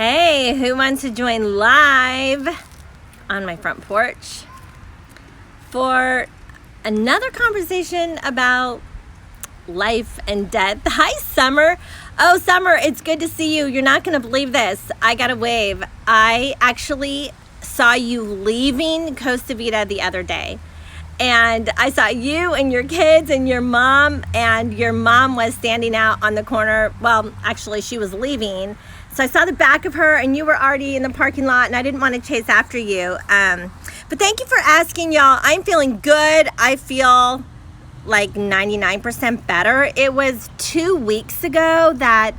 Hey, who wants to join live on my front porch for another conversation about life and death? Hi, Summer. Oh, Summer, it's good to see you. You're not going to believe this. I got a wave. I actually saw you leaving Costa Vida the other day. And I saw you and your kids and your mom was standing out on the corner. Well, actually, she was leaving. So I saw the back of her and you were already in the parking lot and I didn't want to chase after you. But thank you for asking, y'all. I'm feeling good. I feel like 99% better. It was 2 weeks ago that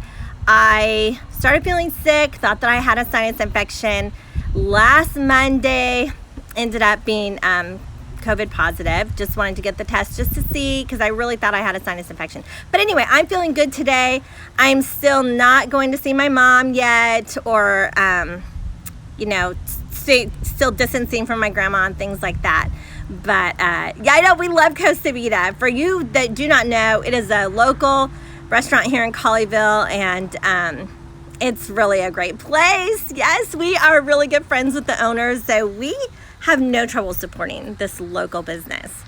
I started feeling sick, thought that I had a sinus infection. Last Monday ended up being COVID positive. Just wanted to get the test just to see, because I really thought I had a sinus infection. But anyway, I'm feeling good today. I'm still not going to see my mom yet, or still distancing from my grandma and things like that. But yeah, I know we love Costa Vida. For you that do not know, it is a local restaurant here in Colleyville, and it's really a great place. Yes, we are really good friends with the owners, so we have no trouble supporting this local business.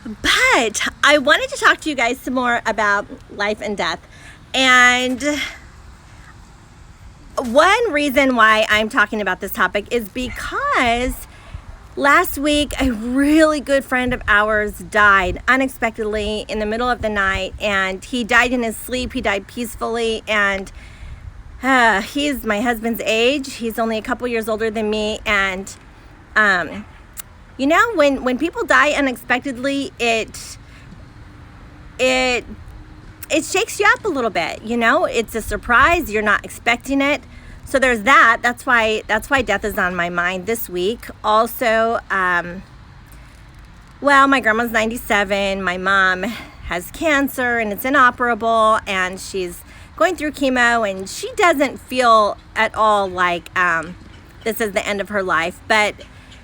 But I wanted to talk to you guys some more about life and death. And one reason why I'm talking about this topic is because last week a really good friend of ours died unexpectedly in the middle of the night, and he died in his sleep. He died peacefully, and he's my husband's age. He's only a couple years older than me, and when people die unexpectedly, it shakes you up a little bit. It's a surprise. You're not expecting it. So there's that. That's why death is on my mind this week. Also, my grandma's 97. My mom has cancer and it's inoperable, and she's going through chemo, and she doesn't feel at all like this is the end of her life. But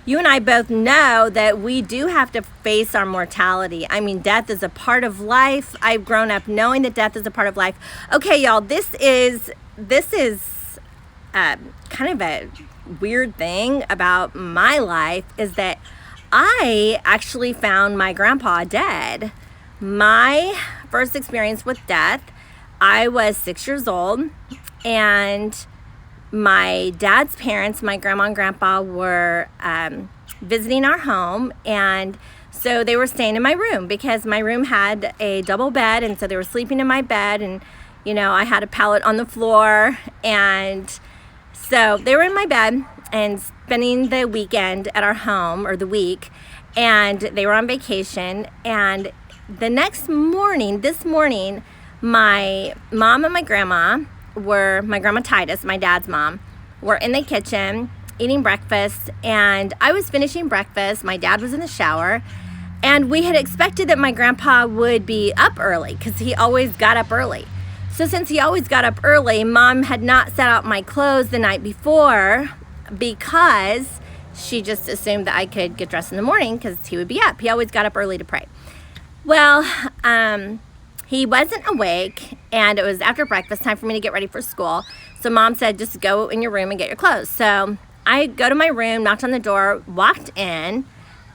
you and I both know that we do have to face our mortality. I mean, death is a part of life. I've grown up knowing that death is a part of life. Okay, y'all, this is kind of a weird thing about my life, is that I actually found my grandpa dead. My first experience with death, I was 6 years old, and my dad's parents, my grandma and grandpa, were visiting our home, and so they were staying in my room because my room had a double bed, and so they were sleeping in my bed, and I had a pallet on the floor, and so they were in my bed and spending the weekend at our home, or the week, and they were on vacation. And this morning, my mom and my grandma my grandma Titus, my dad's mom, were in the kitchen eating breakfast, and I was finishing breakfast. My dad was in the shower, and we had expected that my grandpa would be up early because he always got up early. So since he always got up early, Mom had not set out my clothes the night before because she just assumed that I could get dressed in the morning because he would be up. He always got up early to pray. Well, he wasn't awake, and it was after breakfast time for me to get ready for school. So Mom said, just go in your room and get your clothes. So I go to my room, knocked on the door, walked in,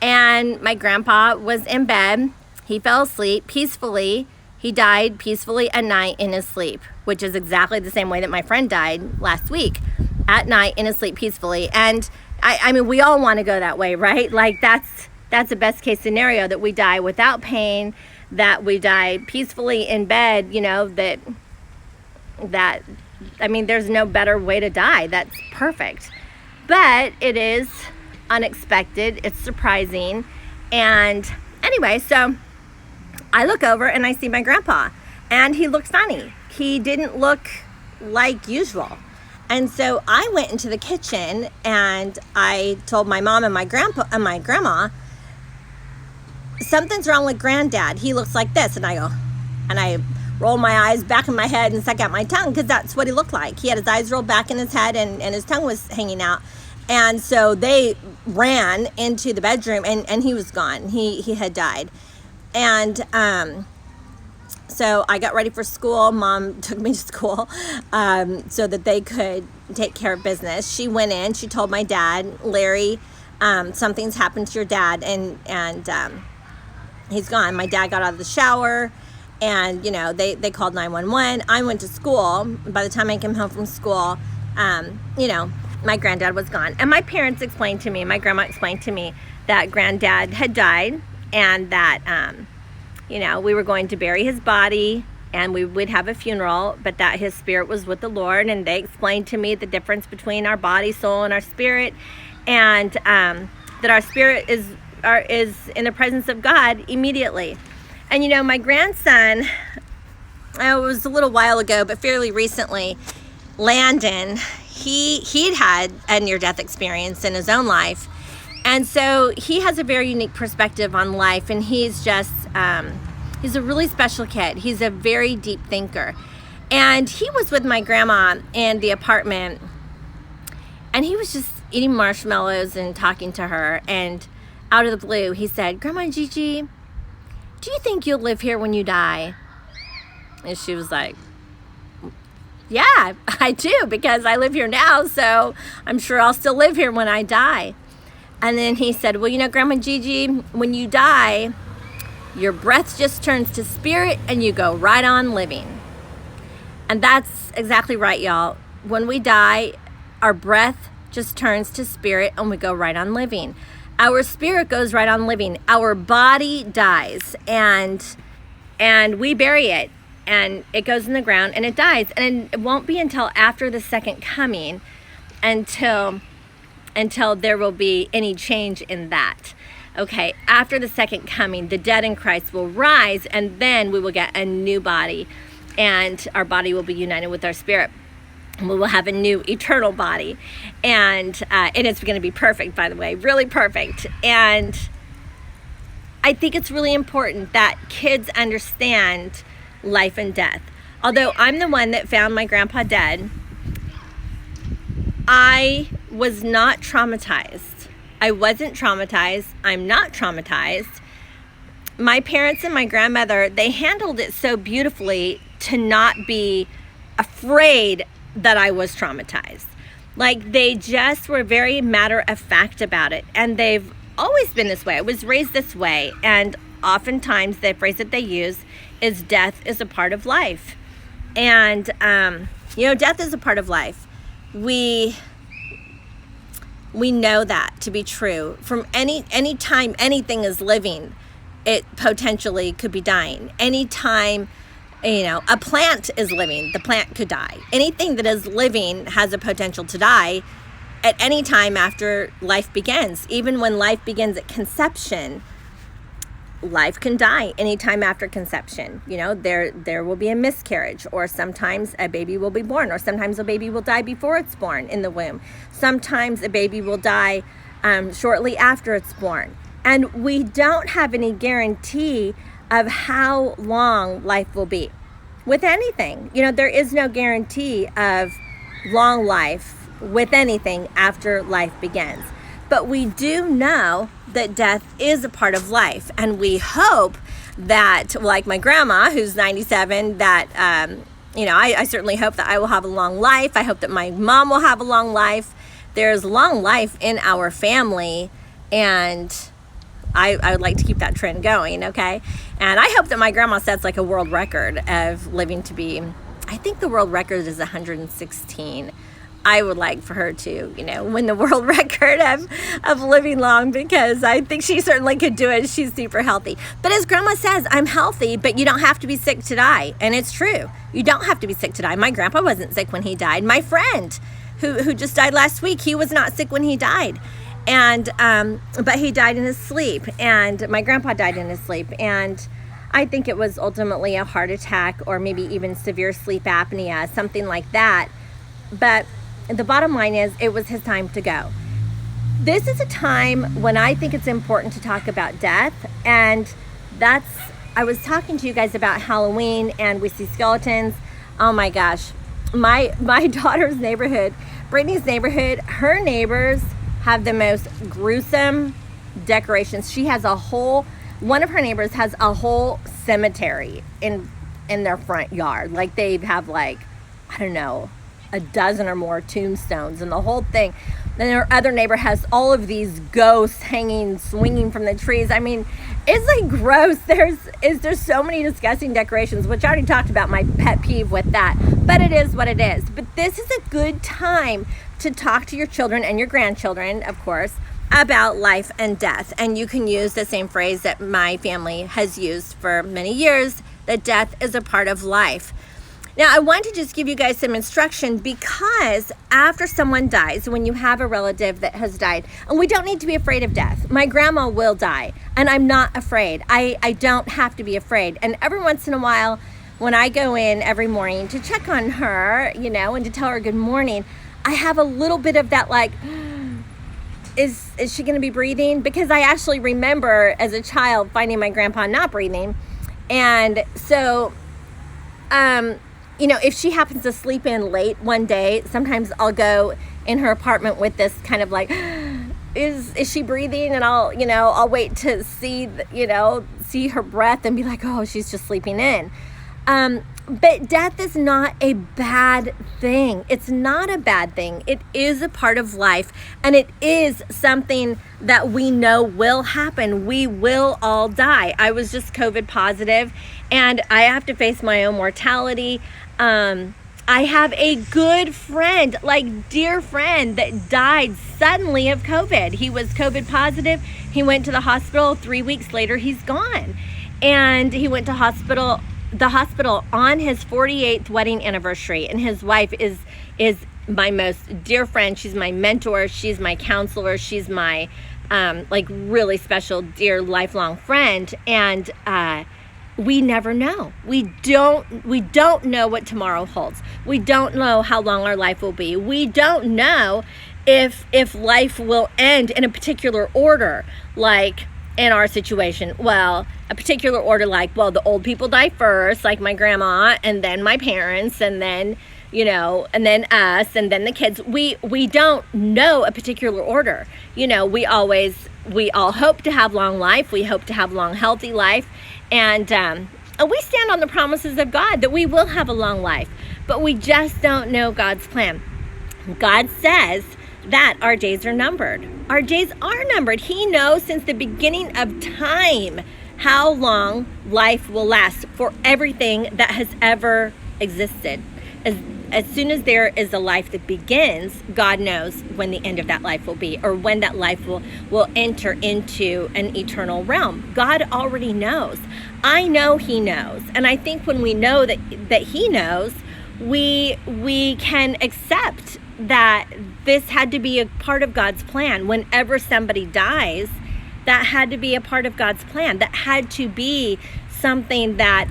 and my grandpa was in bed. He fell asleep peacefully. He died peacefully at night in his sleep, which is exactly the same way that my friend died last week, at night in his sleep peacefully. And I mean, we all want to go that way, right? Like that's the best case scenario, that we die without pain, that we die peacefully in bed, there's no better way to die. That's perfect. But it is unexpected. It's surprising. And anyway, so I look over and I see my grandpa, and he looked funny. He didn't look like usual. And so I went into the kitchen and I told my mom and my grandpa and my grandma, something's wrong with granddad. He looks like this. And I rolled my eyes back in my head and stuck out my tongue, because that's what he looked like. He had his eyes rolled back in his head, and his tongue was hanging out. And so they ran into the bedroom, and he was gone. He had died. And So I got ready for school. Mom took me to school so that they could take care of business. She went in, she told my dad, Larry, something's happened to your dad, and he's gone. My dad got out of the shower, and they called 911. I went to school. By the time I came home from school, my granddad was gone. And my parents explained to me, my grandma explained to me that granddad had died, and that we were going to bury his body and we would have a funeral, but that his spirit was with the Lord. And they explained to me the difference between our body, soul, and our spirit, and that our spirit is in the presence of God immediately. And my grandson, it was a little while ago, but fairly recently, Landon, he'd had a near-death experience in his own life. And so he has a very unique perspective on life, and he's just, he's a really special kid. He's a very deep thinker. And he was with my grandma in the apartment, and he was just eating marshmallows and talking to her. And out of the blue, he said, "Grandma Gigi, do you think you'll live here when you die?" And she was like, "Yeah, I do, because I live here now, so I'm sure I'll still live here when I die." And then he said, "Well, Grandma Gigi, when you die, your breath just turns to spirit and you go right on living." And that's exactly right, y'all. When we die, our breath just turns to spirit and we go right on living. Our spirit goes right on living. Our body dies, and we bury it, and it goes in the ground and it dies. And it won't be until after the second coming until there will be any change in that. Okay, after the second coming, the dead in Christ will rise, and then we will get a new body, and our body will be united with our spirit. And we will have a new eternal body, and it's going to be perfect, by the way, really perfect. And I think it's really important that kids understand life and death. Although I'm the one that found my grandpa dead, I was not traumatized. I wasn't traumatized. I'm not traumatized. My parents and my grandmother, they handled it so beautifully to not be afraid that I was traumatized. Like, they just were very matter of fact about it. And they've always been this way. I was raised this way. And oftentimes the phrase that they use is death is a part of life. And, death is a part of life. We know that to be true. From any time anything is living, it potentially could be dying. Anytime, a plant is living, the plant could die. Anything that is living has a potential to die at any time after life begins. Even when life begins at conception, life can die anytime after conception. There will be a miscarriage, or sometimes a baby will be born, or sometimes a baby will die before it's born in the womb. Sometimes a baby will die shortly after it's born. And we don't have any guarantee of how long life will be with anything. There is no guarantee of long life with anything after life begins. But we do know that death is a part of life. And we hope that, like my grandma, who's 97, that, I certainly hope that I will have a long life. I hope that my mom will have a long life. There's long life in our family, and I would like to keep that trend going, okay? And I hope that my grandma sets like a world record of living to be, I think the world record is 116. I would like for her to, win the world record of living long, because I think she certainly could do it. She's super healthy. But as grandma says, I'm healthy, but you don't have to be sick to die. And it's true. You don't have to be sick to die. My grandpa wasn't sick when he died. My friend who just died last week, he was not sick when he died. And but he died in his sleep, and my grandpa died in his sleep, and I think it was ultimately a heart attack, or maybe even severe sleep apnea, something like that. But the bottom line is, it was his time to go. This is a time when I think it's important to talk about death, and I was talking to you guys about Halloween, and we see skeletons. Oh my gosh, my daughter's neighborhood, Brittany's neighborhood, her neighbors have the most gruesome decorations. She has one of her neighbors has a whole cemetery in in their front yard. Like they have like, I don't know, a dozen or more tombstones and the whole thing. Then their other neighbor has all of these ghosts hanging, swinging from the trees. I mean, it's like gross. There's so many disgusting decorations, which I already talked about my pet peeve with that. But it is what it is. But this is a good time to talk to your children and your grandchildren, of course, about life and death. And you can use the same phrase that my family has used for many years, that death is a part of life. Now, I want to just give you guys some instruction, because after someone dies, when you have a relative that has died, and we don't need to be afraid of death. My grandma will die, and I'm not afraid. I don't have to be afraid. And every once in a while, when I go in every morning to check on her, you know, and to tell her good morning, I have a little bit of that, like, is she going to be breathing? Because I actually remember as a child finding my grandpa not breathing. And so, you know, if she happens to sleep in late one day, sometimes I'll go in her apartment with this kind of like, is she breathing? And I'll wait to see, see her breath and be like, oh, she's just sleeping in. But death is not a bad thing. It's not a bad thing. It is a part of life, and it is something that we know will happen. We will all die. I was just COVID positive, and I have to face my own mortality. I have a good friend, like dear friend, that died suddenly of COVID. He was COVID positive. He went to the hospital. 3 weeks later, he's gone. And he went to the hospital on his 48th wedding anniversary. And his wife is my most dear friend. She's my mentor. She's my counselor. She's my like really special, dear, lifelong friend. And we never know. We don't know what tomorrow holds. We don't know how long our life will be. We don't know if life will end in a particular order, like in our situation. Well, a particular order, like, well, the old people die first, like my grandma, and then my parents, and then, and then us, and then the kids. We don't know a particular order. We all hope to have long life. We hope to have long, healthy life. And we stand on the promises of God that we will have a long life, but we just don't know God's plan. God says that our days are numbered. Our days are numbered. He knows since the beginning of time how long life will last for everything that has ever existed. As soon as there is a life that begins, God knows when the end of that life will be, or when that life will enter into an eternal realm. God already knows. I know He knows. And I think when we know that He knows, we can accept that this had to be a part of God's plan. Whenever somebody dies, that had to be a part of God's plan. That had to be something that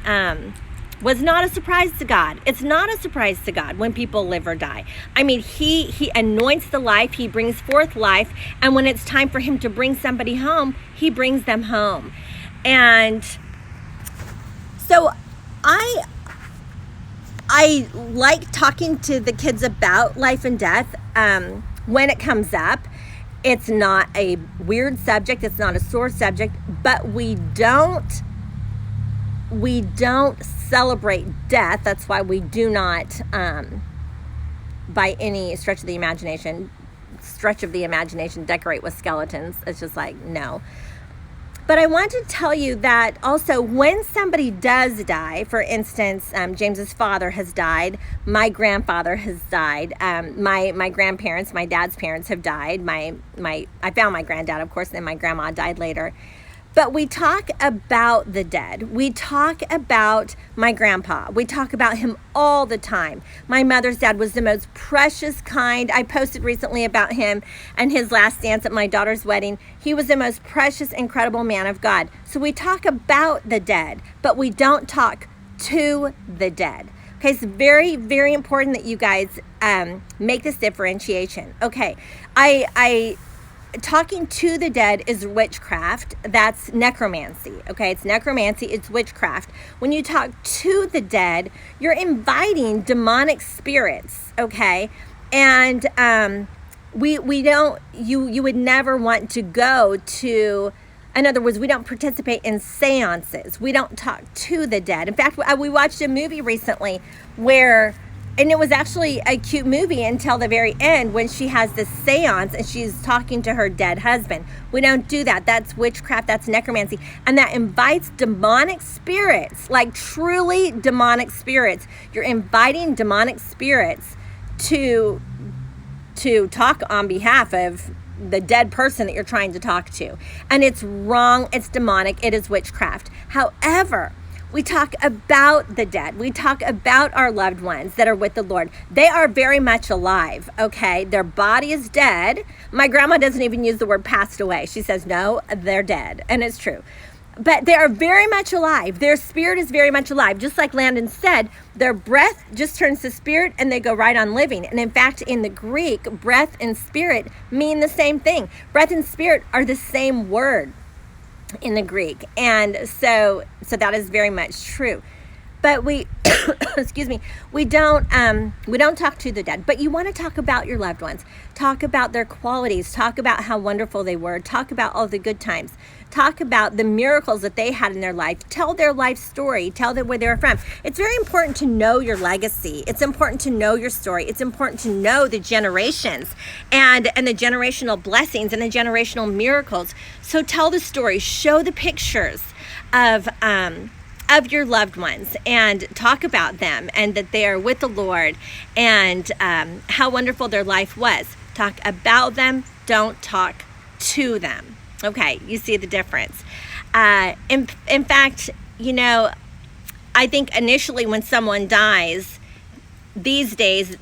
was not a surprise to God. It's not a surprise to God when people live or die. I mean, He anoints the life. He brings forth life. And when it's time for Him to bring somebody home, He brings them home. And so I like talking to the kids about life and death when it comes up. It's not a weird subject. It's not a sore subject, but we don't celebrate death. That's why we do not, by any stretch of the imagination, decorate with skeletons. It's just like, no. But I want to tell you that also when somebody does die, for instance, James's father has died, my grandfather has died, my grandparents, my dad's parents have died, I found my granddad, of course, and then my grandma died later. But we talk about the dead. We talk about my grandpa. We talk about him all the time. My mother's dad was the most precious, kind. I posted recently about him and his last dance at my daughter's wedding. He was the most precious, incredible man of God. So we talk about the dead, but we don't talk to the dead. Okay, it's very, very important that you guys make this differentiation. Okay, talking to the dead is witchcraft. That's necromancy. Okay, it's necromancy, it's witchcraft. When you talk to the dead, you're inviting demonic spirits, okay? And we don't, you would never want to go to In other words, we don't participate in seances. We don't talk to the dead. In fact, we watched a movie recently and it was actually a cute movie until the very end when she has this seance and she's talking to her dead husband. We don't do that. That's witchcraft. That's necromancy. And that invites demonic spirits, like truly demonic spirits. You're inviting demonic spirits to talk on behalf of the dead person that you're trying to talk to. And it's wrong. It's demonic. It is witchcraft. However, we talk about the dead. We talk about our loved ones that are with the Lord. They are very much alive, okay? Their body is dead. My grandma doesn't even use the word passed away. She says, no, they're dead. And it's true. But they are very much alive. Their spirit is very much alive. Just like Landon said, their breath just turns to spirit and they go right on living. And in fact, in the Greek, breath and spirit mean the same thing. Breath and spirit are the same word in the Greek. And so that is very much true. But we excuse me, we don't talk to the dead, but you want to talk about your loved ones. Talk about their qualities, talk about how wonderful they were, talk about all the good times, talk about the miracles that they had in their life, tell their life story, tell them where they were from. It's very important to know your legacy. It's important to know your story. It's important to know the generations and the generational blessings and the generational miracles. So tell the story, show the pictures of your loved ones and talk about them and that they are with the Lord and how wonderful their life was. Talk about them, don't talk to them. Okay, you see the difference. In fact, I think initially when someone dies, these days,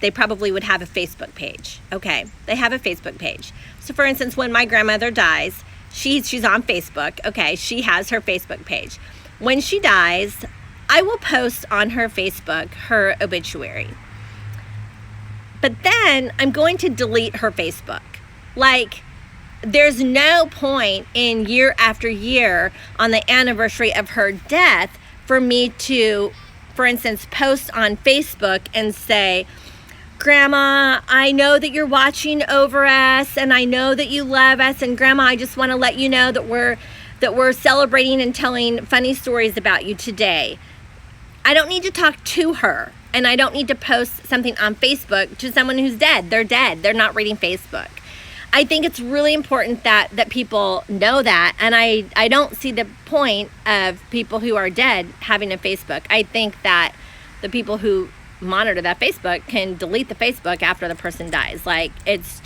they probably would have a Facebook page. Okay, they have a Facebook page. So for instance, when my grandmother dies, she's on Facebook. Okay, she has her Facebook page. When she dies, I will post on her Facebook her obituary. But then I'm going to delete her Facebook. Like, there's no point in year after year on the anniversary of her death for me to, for instance, post on Facebook and say, Grandma, I know that you're watching over us and I know that you love us. And Grandma, I just want to let you know that we're celebrating and telling funny stories about you today. I don't need to talk to her, and I don't need to post something on Facebook to someone who's dead. They're dead. They're not reading Facebook. I think it's really important that people know that, and I don't see the point of people who are dead having a Facebook. I think that the people who monitor that Facebook can delete the Facebook after the person dies. Like, it's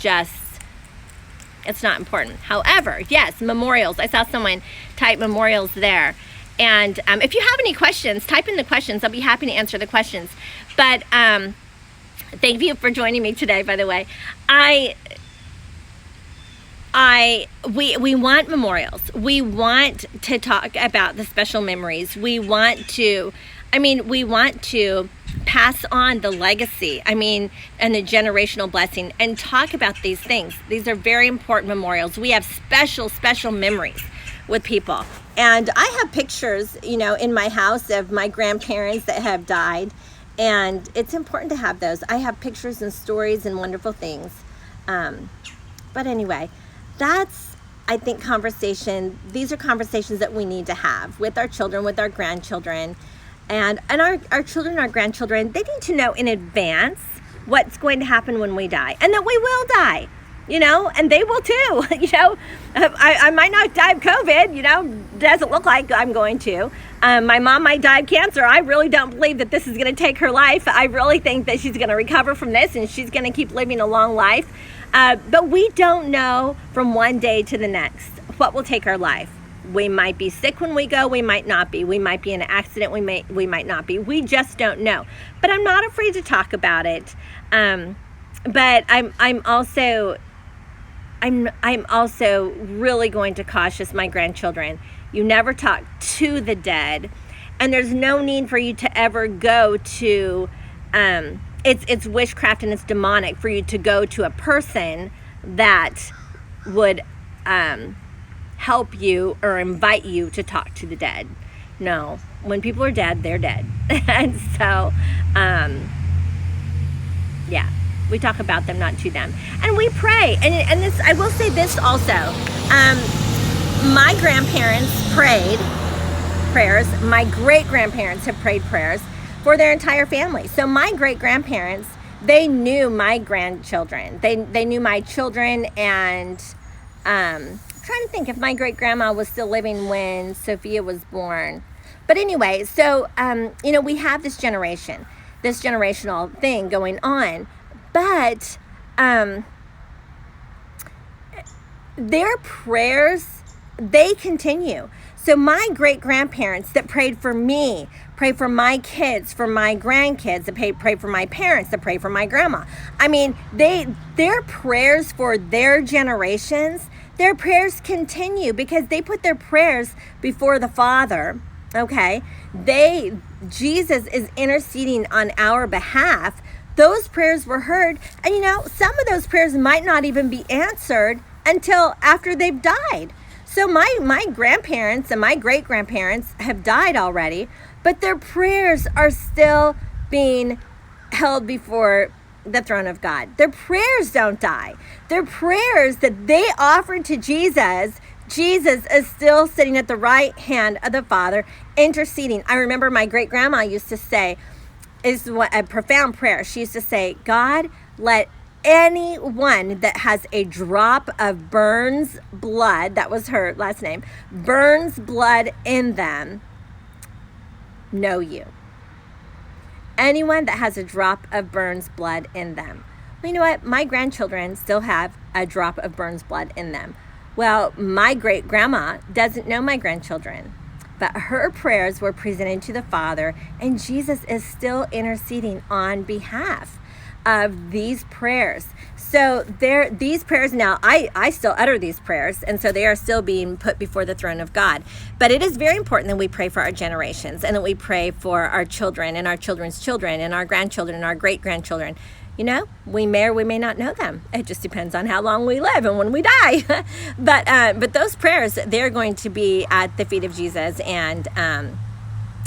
not important. However, yes, memorials. I saw someone type memorials there. And if you have any questions, type in the questions. I'll be happy to answer the questions. But thank you for joining me today, by the way. We want memorials. We want to talk about the special memories. We want to pass on the legacy, and the generational blessing, and talk about these things. These are very important memorials. We have special memories with people. And I have pictures, in my house of my grandparents that have died, and it's important to have those. I have pictures and stories and wonderful things. But anyway, that's, I think, conversation. These are conversations that we need to have with our children, with our grandchildren. And our children, our grandchildren, they need to know in advance what's going to happen when we die, and that we will die, and they will too. I might not die of COVID, doesn't look like I'm going to. My mom might die of cancer. I really don't believe that this is going to take her life. I really think that she's going to recover from this and she's going to keep living a long life. But we don't know from one day to the next what will take our life. We might be sick when we go, we might not be. We might be in an accident, we might not be. We just don't know. But I'm not afraid to talk about it. But I'm also really going to caution my grandchildren. You never talk to the dead, and there's no need for you to ever go to it's witchcraft and it's demonic for you to go to a person that would help you or invite you to talk to the dead. No, when people are dead, they're dead. And so, yeah, we talk about them, not to them. And we pray. And this, I will say this also. my grandparents prayed prayers. My great-grandparents have prayed prayers for their entire family. So my great-grandparents, they knew my grandchildren. They knew my children, and trying to think if my great-grandma was still living when Sophia was born. But anyway, so, we have this generational thing going on. But their prayers, they continue. So my great-grandparents that prayed for me, prayed for my kids, for my grandkids, that prayed for my parents, that prayed for my grandma. I mean, their prayers for their generations, their prayers continue because they put their prayers before the Father, okay? Jesus is interceding on our behalf. Those prayers were heard, and some of those prayers might not even be answered until after they've died. So my grandparents and my great-grandparents have died already, but their prayers are still being held before the throne of God. Their prayers don't die. Their prayers that they offered to Jesus is still sitting at the right hand of the Father, interceding. I remember my great-grandma used to say, is what a profound prayer. She used to say, God, let anyone that has a drop of Burns blood, that was her last name, Burns blood in them, know you. Anyone that has a drop of Burns blood in them. Well, you know what? My grandchildren still have a drop of Burns blood in them. Well, my great-grandma doesn't know my grandchildren, but her prayers were presented to the Father, and Jesus is still interceding on behalf of these prayers. So these prayers now, I still utter these prayers, and so they are still being put before the throne of God. But it is very important that we pray for our generations, and that we pray for our children and our children's children and our grandchildren and our great-grandchildren. We may or we may not know them. It just depends on how long we live and when we die. But those prayers, they're going to be at the feet of Jesus, and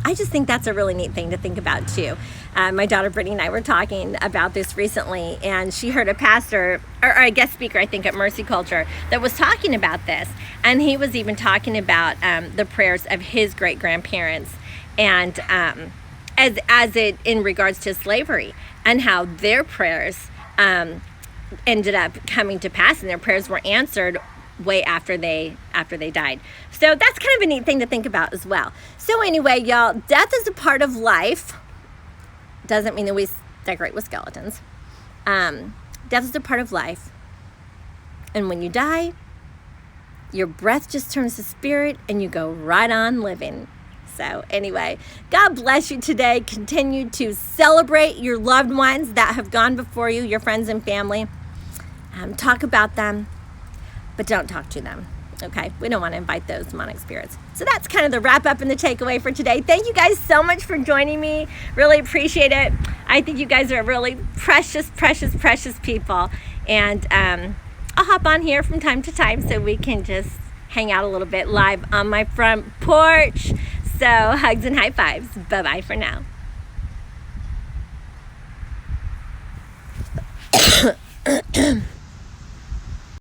I just think that's a really neat thing to think about too. My daughter Brittany and I were talking about this recently, and she heard a pastor, or a guest speaker, I think, at Mercy Culture, that was talking about this. And he was even talking about the prayers of his great-grandparents, and as it in regards to slavery, and how their prayers ended up coming to pass, and their prayers were answered way after they died. So that's kind of a neat thing to think about as well. So anyway, y'all, death is a part of life. Doesn't mean that we decorate with skeletons. Death is a part of life. And when you die, your breath just turns to spirit and you go right on living. So anyway, God bless you today. Continue to celebrate your loved ones that have gone before you, your friends and family. Talk about them, but don't talk to them. Okay, we don't want to invite those demonic spirits. So that's kind of the wrap up and the takeaway for today. Thank you guys so much for joining me. Really appreciate it. I think you guys are really precious, precious, precious people. And I'll hop on here from time to time so we can just hang out a little bit live on my front porch. So hugs and high fives. Bye-bye for now.